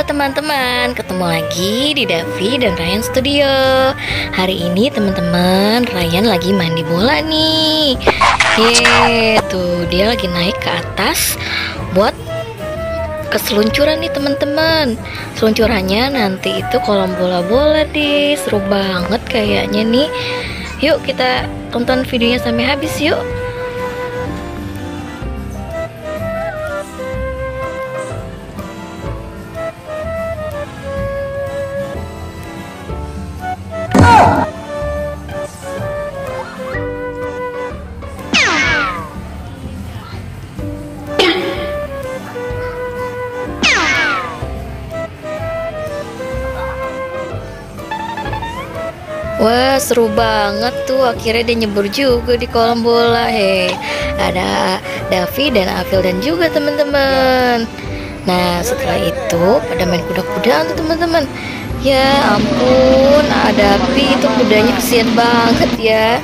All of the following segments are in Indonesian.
Halo teman-teman, ketemu lagi di Davi dan Ryan Studio. Hari ini teman-teman, Ryan lagi mandi bola nih. Tuh dia lagi naik ke atas buat keseluncuran nih teman-teman. Seluncurannya nanti itu kolam bola-bola deh. Seru banget kayaknya nih. Yuk kita tonton videonya sampai habis yuk. Wah, seru banget tuh. Akhirnya dia nyebur juga di kolam bola. Ada Davi dan Afil dan juga teman-teman. Nah, setelah itu pada main kuda-kudaan tuh teman-teman. Ya ampun, ada Davi itu kudanya kesian banget ya.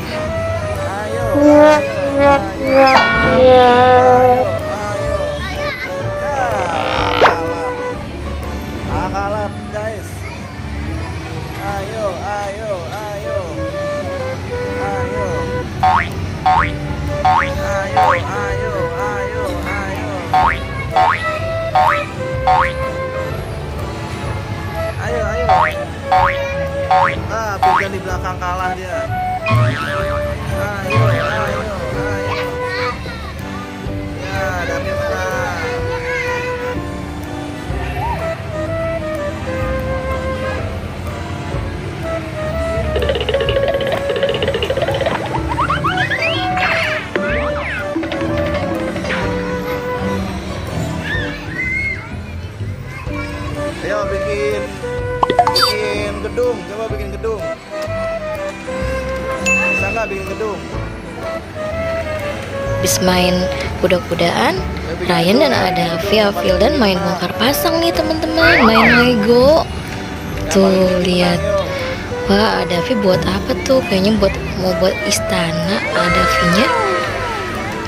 Kalah guys. Ayo. Bukan di belakang kalah dia. Ayo. Ya, Davi menang. Ayo bikin gedung, coba bikin gedung. Bisa nggak bikin gedung? Habis main kuda-kudaan, Ryan dan ada Afil dan main bongkar pasang nih teman-teman, main Lego. Tuh lihat, wah ada Davi buat apa tuh? Kayaknya mau buat istana. Ada Davinya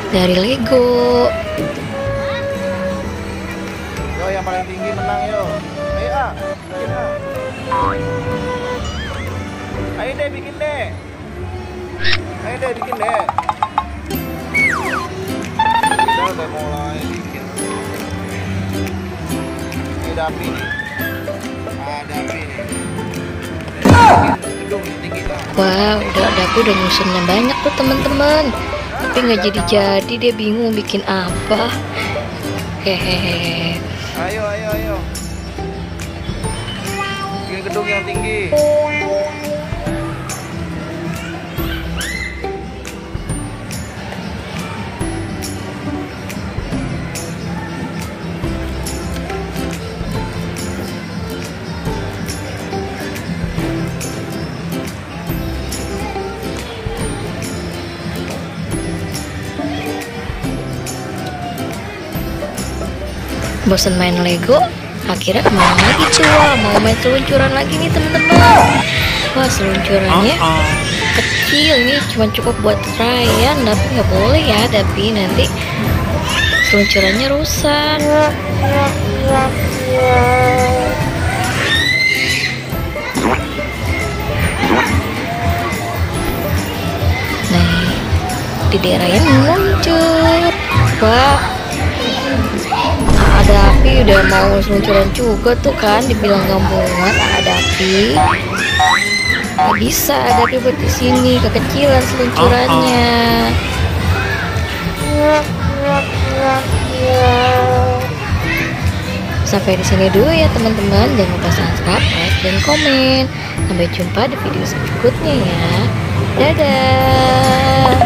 dari Lego. Yo yang paling tinggi menang yo. Ayo bikin Ayo deh bikin deh. Kita udah mulai bikin. Ini Davi nih. Davi nih. Gedung tinggi lah. Wah, Davi udah nyusunnya banyak tuh teman-teman. Tapi nggak jadi dia bingung bikin apa. Hehehe. Ayo. Bikin gedung yang tinggi. Bosan main Lego, akhirnya kemana lagi coba mau main seluncuran lagi nih teman-teman. Wah, seluncurannya kecil nih, cuma cukup buat Ryan, tapi nggak boleh ya, tapi nanti seluncurannya rusak. Nah, Dede Ryan meluncur. Wah, ada Davi udah mau seluncuran juga tuh kan, dibilang nggak muat. Ada Davi nggak bisa, ada Davi buat di sini kekecilan seluncurannya. Sampai di sini dulu ya teman-teman, jangan lupa subscribe, like, dan komen. Sampai jumpa di video berikutnya ya. Dadah.